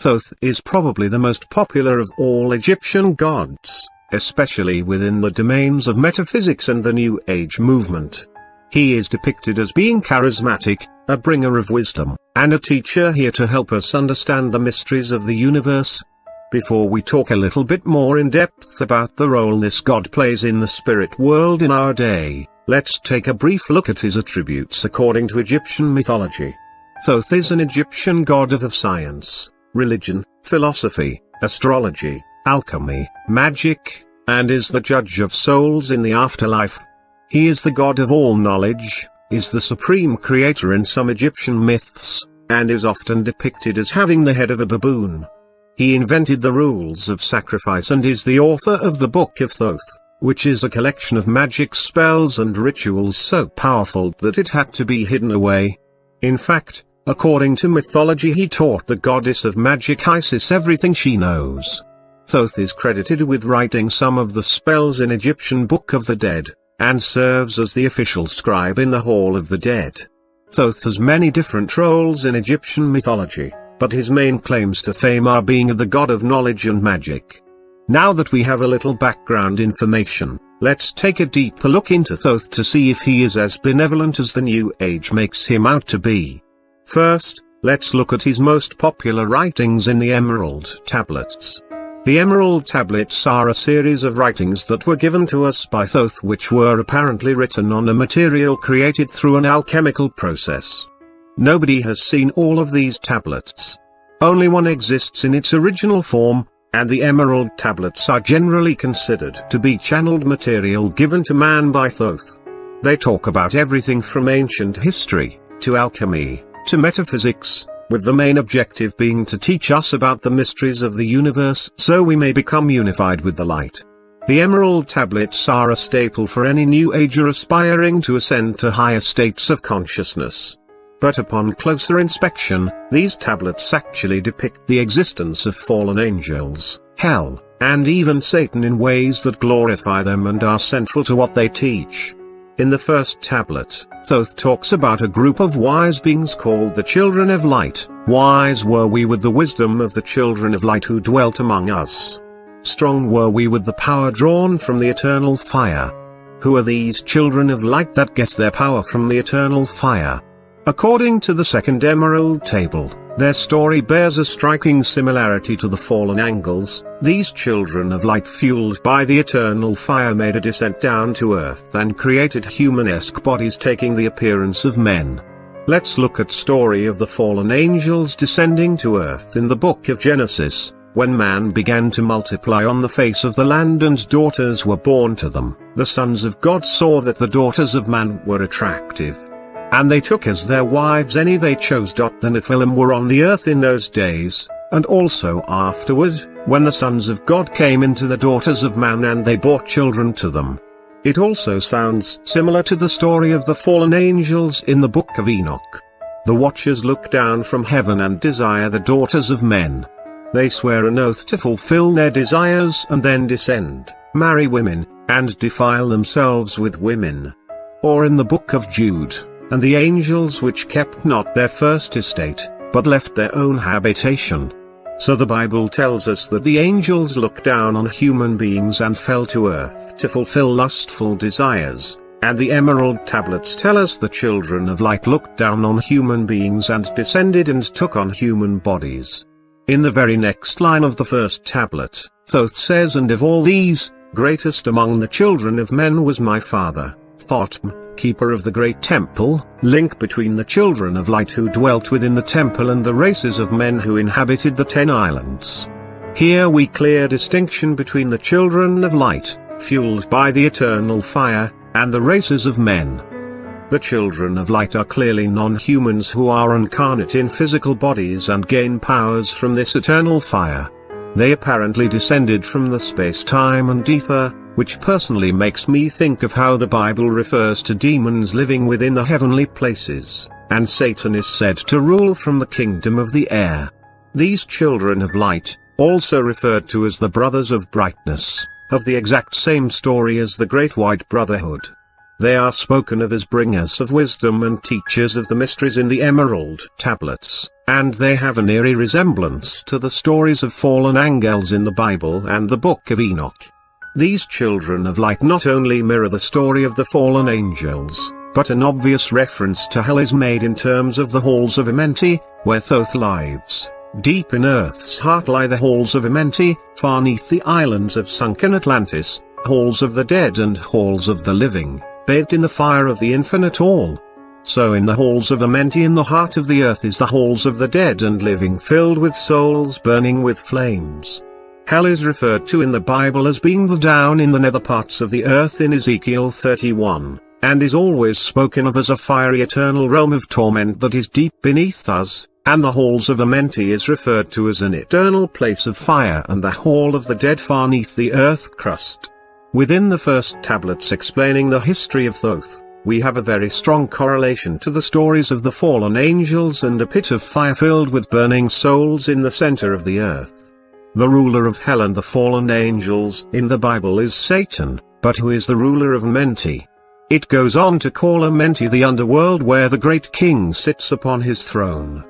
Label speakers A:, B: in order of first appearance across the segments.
A: Thoth is probably the most popular of all Egyptian gods, especially within the domains of metaphysics and the New Age movement. He is depicted as being charismatic, a bringer of wisdom, and a teacher here to help us understand the mysteries of the universe. Before we talk a little bit more in depth about the role this god plays in the spirit world in our day, let's take a brief look at his attributes according to Egyptian mythology. Thoth is an Egyptian god of science, religion, philosophy, astrology, alchemy, magic, and is the judge of souls in the afterlife. He is the god of all knowledge, is the supreme creator in some Egyptian myths, and is often depicted as having the head of a baboon. He invented the rules of sacrifice and is the author of the Book of Thoth, which is a collection of magic spells and rituals so powerful that it had to be hidden away. In fact, according to mythology, he taught the goddess of magic Isis everything she knows. Thoth is credited with writing some of the spells in Egyptian Book of the Dead, and serves as the official scribe in the Hall of the Dead. Thoth has many different roles in Egyptian mythology, but his main claims to fame are being the god of knowledge and magic. Now that we have a little background information, let's take a deeper look into Thoth to see if he is as benevolent as the New Age makes him out to be. First, let's look at his most popular writings in the Emerald Tablets. The Emerald Tablets are a series of writings that were given to us by Thoth, which were apparently written on a material created through an alchemical process. Nobody has seen all of these tablets. Only one exists in its original form, and the Emerald Tablets are generally considered to be channeled material given to man by Thoth. They talk about everything from ancient history, to alchemy, to metaphysics, with the main objective being to teach us about the mysteries of the universe so we may become unified with the light. The Emerald Tablets are a staple for any New Ager aspiring to ascend to higher states of consciousness. But upon closer inspection, these tablets actually depict the existence of fallen angels, hell, and even Satan in ways that glorify them and are central to what they teach. In the first tablet, Thoth talks about a group of wise beings called the Children of Light. Wise were we with the wisdom of the Children of Light who dwelt among us. Strong were we with the power drawn from the eternal fire. Who are these Children of Light that get their power from the eternal fire? According to the second Emerald Table, their story bears a striking similarity to the fallen angels. These Children of Light, fueled by the eternal fire, made a descent down to earth and created human-esque bodies taking the appearance of men. Let's look at story of the fallen angels descending to earth in the book of Genesis. When man began to multiply on the face of the land and daughters were born to them, the sons of God saw that the daughters of man were attractive, and they took as their wives any they chose. The Nephilim were on the earth in those days, and also afterward, when the sons of God came into the daughters of man and they bore children to them. It also sounds similar to the story of the fallen angels in the book of Enoch. The watchers look down from heaven and desire the daughters of men. They swear an oath to fulfill their desires and then descend, marry women, and defile themselves with women. Or in the book of Jude, and the angels which kept not their first estate, but left their own habitation. So the Bible tells us that the angels looked down on human beings and fell to earth to fulfill lustful desires, and the Emerald Tablets tell us the Children of Light looked down on human beings and descended and took on human bodies. In the very next line of the first tablet, Thoth says, "And of all these, greatest among the children of men was my father, Thoth, keeper of the great temple." Link between the Children of Light who dwelt within the temple and the races of men who inhabited the 10 islands. Here we clear distinction between the Children of Light, fueled by the eternal fire, and the races of men. The Children of Light are clearly non-humans who are incarnate in physical bodies and gain powers from this eternal fire. They apparently descended from the space-time and ether, which personally makes me think of how the Bible refers to demons living within the heavenly places, and Satan is said to rule from the kingdom of the air. These Children of Light, also referred to as the Brothers of Brightness, have the exact same story as the Great White Brotherhood. They are spoken of as bringers of wisdom and teachers of the mysteries in the emerald tablets, and they have an eerie resemblance to the stories of fallen angels in the Bible and the Book of Enoch. These children of light not only mirror the story of the fallen angels, but an obvious reference to hell is made in terms of the halls of Amenti, where Thoth lives. Deep in Earth's heart lie the halls of Amenti, far neath the islands of sunken Atlantis, halls of the dead and halls of the living, bathed in the fire of the infinite all. So in the halls of Amenti in the heart of the earth is the halls of the dead and living filled with souls burning with flames. Hell is referred to in the Bible as being the down in the nether parts of the earth in Ezekiel 31, and is always spoken of as a fiery eternal realm of torment that is deep beneath us, and the halls of Amenti is referred to as an eternal place of fire and the hall of the dead far neath the earth crust. Within the first tablets explaining the history of Thoth, we have a very strong correlation to the stories of the fallen angels and a pit of fire filled with burning souls in the center of the earth. The ruler of hell and the fallen angels in the Bible is Satan, but who is the ruler of Amenti? It goes on to call Amenti the underworld where the great king sits upon his throne.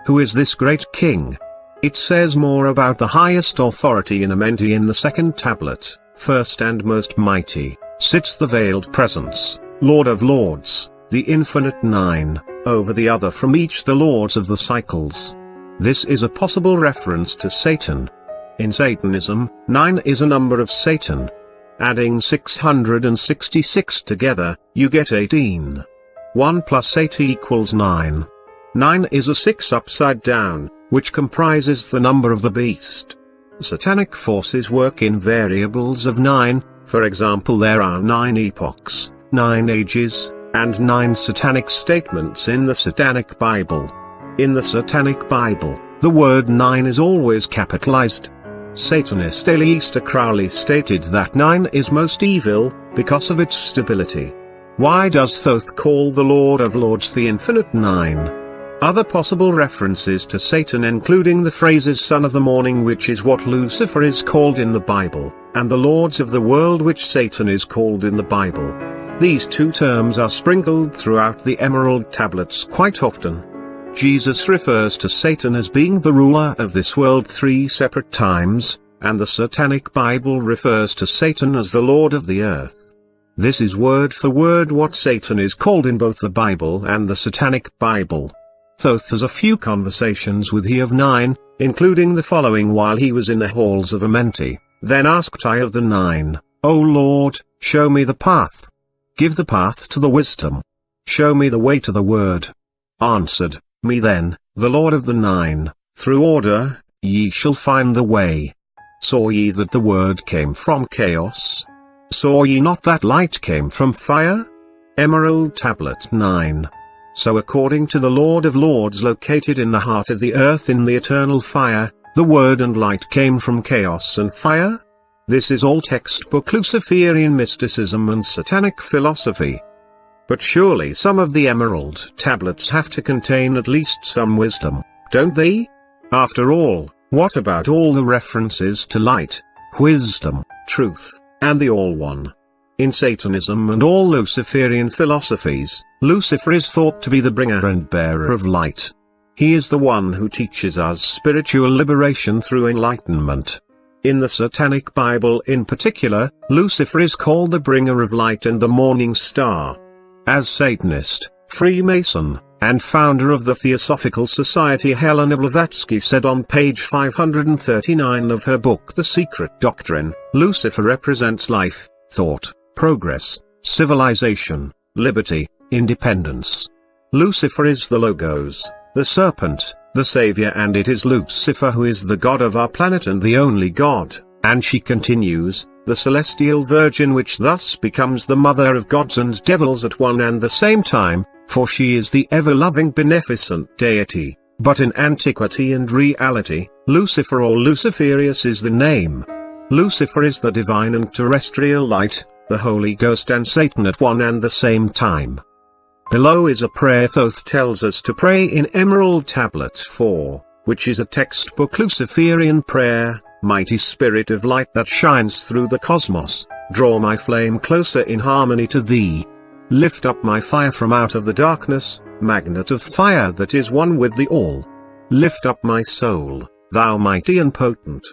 A: Who is this great king? It says more about the highest authority in Amenti in the second tablet. First and most mighty, sits the veiled presence, Lord of Lords, the infinite nine, over the other from each the lords of the cycles. This is a possible reference to Satan. In Satanism, 9 is a number of Satan. Adding 666 together, you get 18. 1 plus 8 equals 9. 9 is a 6 upside down, which comprises the number of the beast. Satanic forces work in variables of 9, for example there are 9 epochs, 9 ages, and 9 satanic statements in the Satanic Bible. In the Satanic Bible, the word 9 is always capitalized. Satanist Aleister Crowley stated that 9 is most evil, because of its stability. Why does Thoth call the Lord of Lords the infinite 9? Other possible references to Satan including the phrases Son of the Morning, which is what Lucifer is called in the Bible, and the Lords of the World, which Satan is called in the Bible. These two terms are sprinkled throughout the Emerald Tablets quite often. Jesus refers to Satan as being the ruler of this world 3 separate times, and the Satanic Bible refers to Satan as the Lord of the earth. This is word for word what Satan is called in both the Bible and the Satanic Bible. Thoth has a few conversations with he of 9, including the following: while he was in the halls of Amenti, then asked I of the 9, O Lord, show me the path. Give the path to the wisdom. Show me the way to the word. Answered me then, the Lord of the 9, through order, ye shall find the way. Saw ye that the word came from chaos? Saw ye not that light came from fire? Emerald Tablet 9. So according to the Lord of Lords located in the heart of the earth in the eternal fire, the word and light came from chaos and fire? This is all textbook Luciferian mysticism and satanic philosophy. But surely some of the Emerald Tablets have to contain at least some wisdom, don't they? After all, what about all the references to light, wisdom, truth, and the All One? In Satanism and all Luciferian philosophies, Lucifer is thought to be the bringer and bearer of light. He is the one who teaches us spiritual liberation through enlightenment. In the Satanic Bible in particular, Lucifer is called the bringer of light and the morning star. As Satanist, Freemason, and founder of the Theosophical Society, Helena Blavatsky said on page 539 of her book The Secret Doctrine, Lucifer represents life, thought, progress, civilization, liberty, independence. Lucifer is the Logos, the serpent, the savior, and it is Lucifer who is the god of our planet and the only god, and she continues, the celestial virgin, which thus becomes the mother of gods and devils at one and the same time, for she is the ever-loving beneficent deity, but in antiquity and reality, Lucifer or Luciferius is the name. Lucifer is the divine and terrestrial light, the Holy Ghost and Satan at one and the same time. Below is a prayer Thoth tells us to pray in Emerald Tablet 4, which is a textbook Luciferian prayer. Mighty Spirit of light that shines through the cosmos, draw my flame closer in harmony to thee. Lift up my fire from out of the darkness, magnet of fire that is one with the all. Lift up my soul, thou mighty and potent.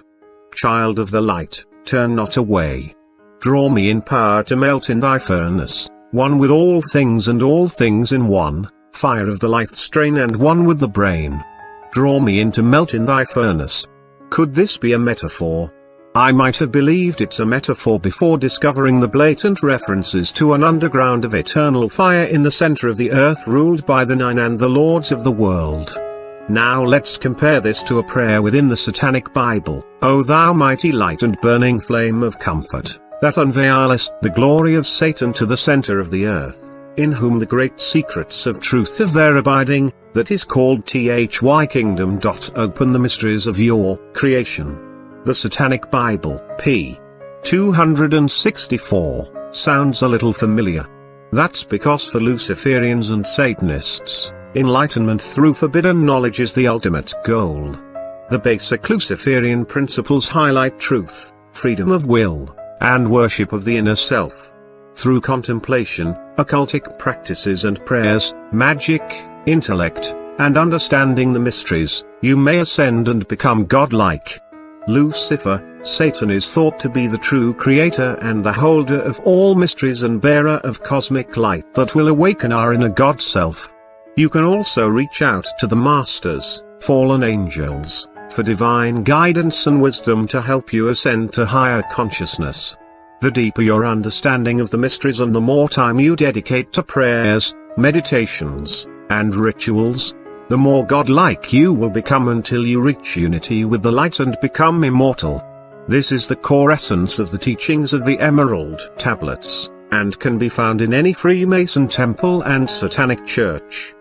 A: Child of the light, turn not away. Draw me in power to melt in thy furnace, one with all things and all things in one, fire of the life strain and one with the brain. Draw me in to melt in thy furnace. Could this be a metaphor? I might have believed it's a metaphor before discovering the blatant references to an underground of eternal fire in the center of the earth ruled by the nine and the lords of the world. Now let's compare this to a prayer within the Satanic Bible. O thou mighty light and burning flame of comfort, that unveilest the glory of Satan to the center of the earth, in whom the great secrets of truth have their abiding, that is called Thy kingdom. Open the mysteries of your creation. The Satanic Bible, p. 264, sounds a little familiar. That's because for Luciferians and Satanists, enlightenment through forbidden knowledge is the ultimate goal. The basic Luciferian principles highlight truth, freedom of will, and worship of the inner self. Through contemplation, occultic practices and prayers, magic, intellect, and understanding the mysteries, you may ascend and become godlike. Lucifer, Satan, is thought to be the true creator and the holder of all mysteries and bearer of cosmic light that will awaken our inner God self. You can also reach out to the masters, fallen angels, for divine guidance and wisdom to help you ascend to higher consciousness. The deeper your understanding of the mysteries and the more time you dedicate to prayers, meditations, and rituals, the more godlike you will become until you reach unity with the light and become immortal. This is the core essence of the teachings of the Emerald Tablets, and can be found in any Freemason temple and Satanic church.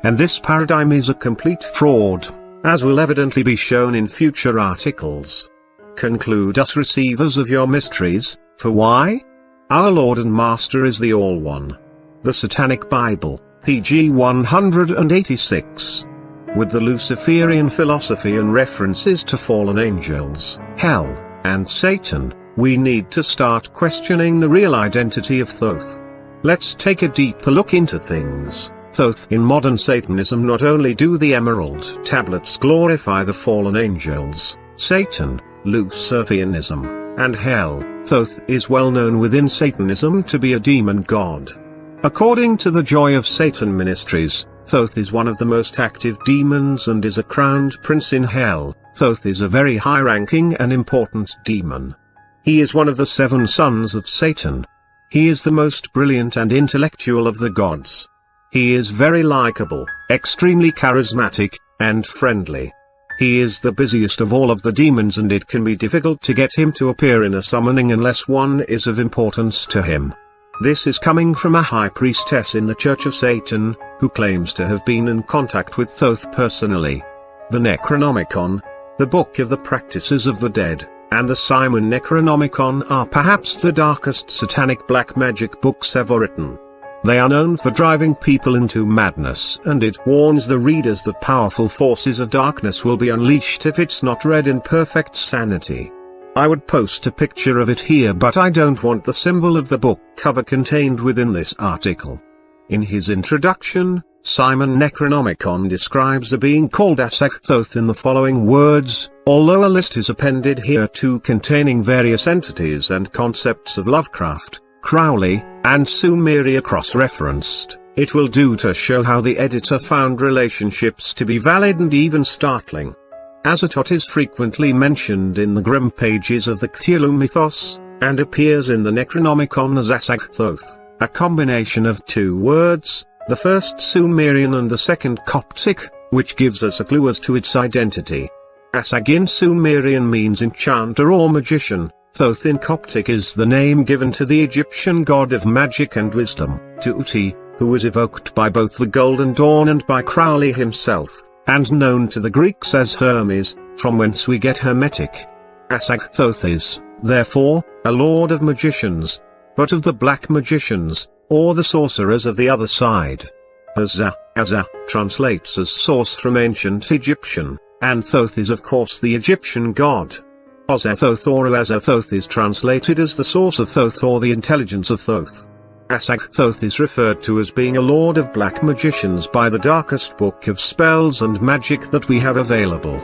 A: And this paradigm is a complete fraud, as will evidently be shown in future articles. Conclude us receivers of your mysteries, for why? Our Lord and Master is the All-One. The Satanic Bible, pg 186. With the Luciferian philosophy and references to fallen angels, hell, and Satan, we need to start questioning the real identity of Thoth. Let's take a deeper look into things. Thoth. In modern Satanism, not only do the Emerald Tablets glorify the fallen angels, Satan, Luciferianism, and hell, Thoth is well known within Satanism to be a demon god. According to the Joy of Satan Ministries, Thoth is one of the most active demons and is a crowned prince in hell. Thoth is a very high-ranking and important demon. He is one of the 7 sons of Satan. He is the most brilliant and intellectual of the gods. He is very likable, extremely charismatic, and friendly. He is the busiest of all of the demons, and it can be difficult to get him to appear in a summoning unless one is of importance to him. This is coming from a high priestess in the Church of Satan, who claims to have been in contact with Thoth personally. The Necronomicon, the Book of the Practices of the Dead, and the Simon Necronomicon are perhaps the darkest satanic black magic books ever written. They are known for driving people into madness, and it warns the readers that powerful forces of darkness will be unleashed if it's not read in perfect sanity. I would post a picture of it here, but I don't want the symbol of the book cover contained within this article. In his introduction, Simon Necronomicon describes a being called Thoth in the following words: although a list is appended here too containing various entities and concepts of Lovecraft, Crowley, and Sumeria cross-referenced, it will do to show how the editor found relationships to be valid and even startling. Thoth is frequently mentioned in the grim pages of the Cthulhu mythos, and appears in the Necronomicon as Thoth, a combination of 2 words, the first Sumerian and the second Coptic, which gives us a clue as to its identity. Asag in Sumerian means enchanter or magician. Thoth in Coptic is the name given to the Egyptian god of magic and wisdom, Tuti, who was evoked by both the Golden Dawn and by Crowley himself, and known to the Greeks as Hermes, from whence we get Hermetic. Thoth is, therefore, a lord of magicians, but of the black magicians, or the sorcerers of the other side. Azza translates as source from ancient Egyptian, and Thoth is of course the Egyptian god. Azathoth or Azathoth is translated as the source of Thoth or the intelligence of Thoth. Asag Thoth is referred to as being a lord of black magicians by the darkest book of spells and magic that we have available.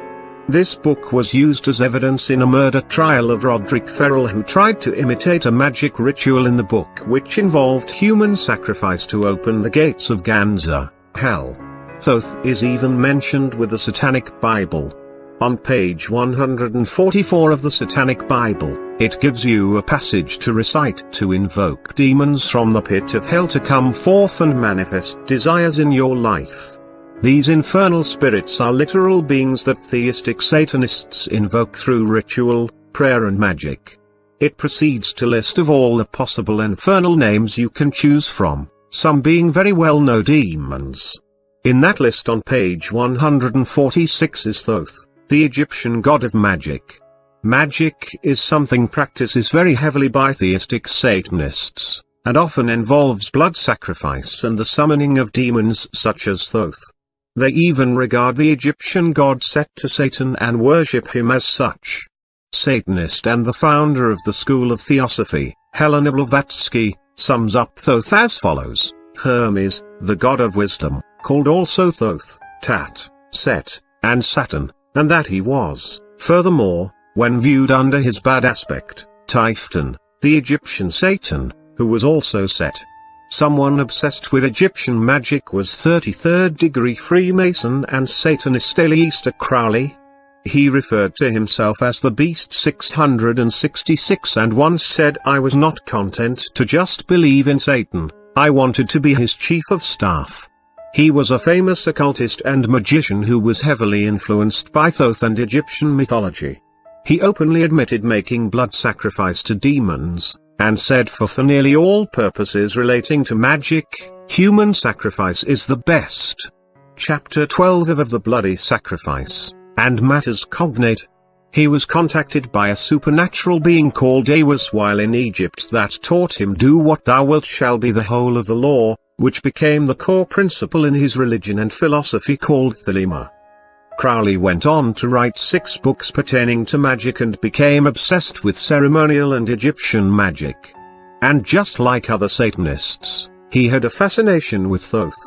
A: This book was used as evidence in a murder trial of Roderick Ferrell, who tried to imitate a magic ritual in the book which involved human sacrifice to open the gates of Ganza, hell. Thoth is even mentioned with the Satanic Bible. On page 144 of the Satanic Bible, it gives you a passage to recite to invoke demons from the pit of hell to come forth and manifest desires in your life. These infernal spirits are literal beings that theistic Satanists invoke through ritual, prayer and magic. It proceeds to list of all the possible infernal names you can choose from, some being very well-known demons. In that list on page 146 is Thoth, the Egyptian god of magic. Magic is something practices very heavily by theistic Satanists, and often involves blood sacrifice and the summoning of demons such as Thoth. They even regard the Egyptian god Set to Satan and worship him as such. Satanist and the founder of the school of theosophy, Helena Blavatsky, sums up Thoth as follows: Hermes, the god of wisdom, called also Thoth, Tat, Set, and Saturn, and that he was, furthermore, when viewed under his bad aspect, Typhon, the Egyptian Satan, who was also Set. Someone obsessed with Egyptian magic was 33rd degree Freemason and Satanist Aleister Crowley. He referred to himself as the Beast 666 and once said, "I was not content to just believe in Satan, I wanted to be his chief of staff." He was a famous occultist and magician who was heavily influenced by Thoth and Egyptian mythology. He openly admitted making blood sacrifice to demons, and said for nearly all purposes relating to magic, human sacrifice is the best. Chapter 12 of The Bloody Sacrifice, and Matters Cognate. He was contacted by a supernatural being called Awus while in Egypt that taught him, "Do what thou wilt shall be the whole of the law," which became the core principle in his religion and philosophy called Thelema. Crowley went on to write 6 books pertaining to magic and became obsessed with ceremonial and Egyptian magic. And just like other Satanists, he had a fascination with Thoth.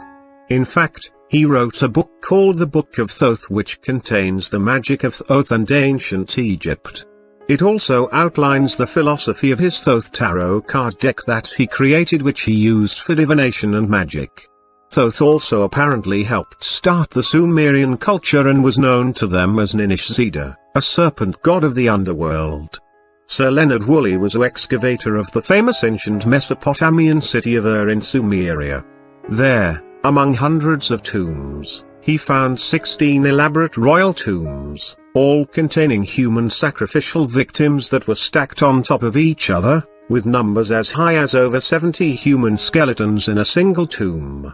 A: In fact, he wrote a book called The Book of Thoth, which contains the magic of Thoth and ancient Egypt. It also outlines the philosophy of his Thoth tarot card deck that he created, which he used for divination and magic. Thoth also apparently helped start the Sumerian culture and was known to them as Ninishzida, a serpent god of the underworld. Sir Leonard Woolley was an excavator of the famous ancient Mesopotamian city of Ur in Sumeria. There, among hundreds of tombs, he found 16 elaborate royal tombs, all containing human sacrificial victims that were stacked on top of each other, with numbers as high as over 70 human skeletons in a single tomb.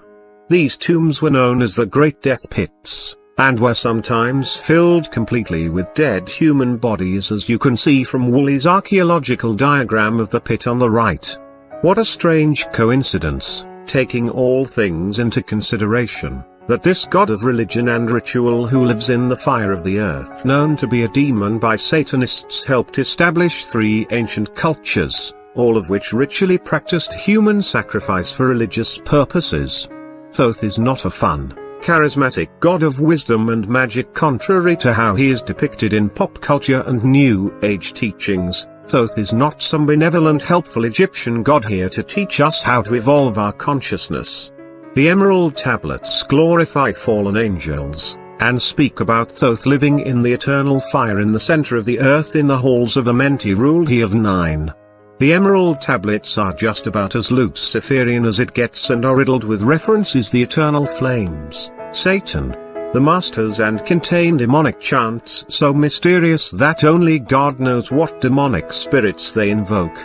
A: These tombs were known as the Great Death Pits, and were sometimes filled completely with dead human bodies, as you can see from Woolley's archaeological diagram of the pit on the right. What a strange coincidence, taking all things into consideration, that this god of religion and ritual who lives in the fire of the earth, known to be a demon by Satanists, helped establish 3 ancient cultures, all of which ritually practiced human sacrifice for religious purposes. Thoth is not a fun, charismatic god of wisdom and magic, contrary to how he is depicted in pop culture and New Age teachings. Thoth is not some benevolent, helpful Egyptian god here to teach us how to evolve our consciousness. The Emerald Tablets glorify fallen angels, and speak about Thoth living in the eternal fire in the center of the earth in the halls of Amenti, ruled he of 9. The Emerald Tablets are just about as Luciferian as it gets and are riddled with references the eternal flames, Satan, the masters, and contain demonic chants so mysterious that only God knows what demonic spirits they invoke.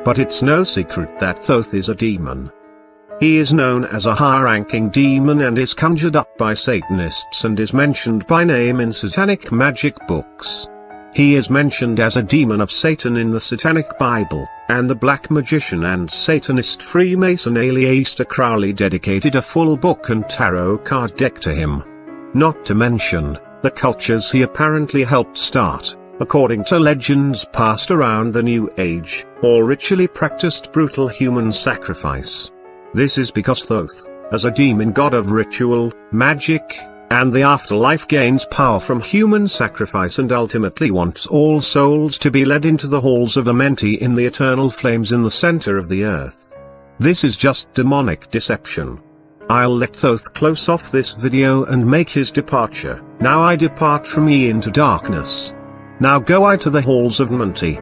A: But it's no secret that Thoth is a demon. He is known as a high-ranking demon and is conjured up by Satanists and is mentioned by name in satanic magic books. He is mentioned as a demon of Satan in the Satanic Bible, and the black magician and Satanist Freemason Aleister Crowley dedicated a full book and tarot card deck to him. Not to mention, the cultures he apparently helped start, according to legends passed around the New Age, or ritually practiced brutal human sacrifice. This is because Thoth, as a demon god of ritual, magic, and the afterlife, gains power from human sacrifice and ultimately wants all souls to be led into the halls of Amenti in the eternal flames in the center of the earth. This is just demonic deception. I'll let Thoth close off this video and make his departure. Now I depart from ye into darkness. Now go I to the halls of Amenti.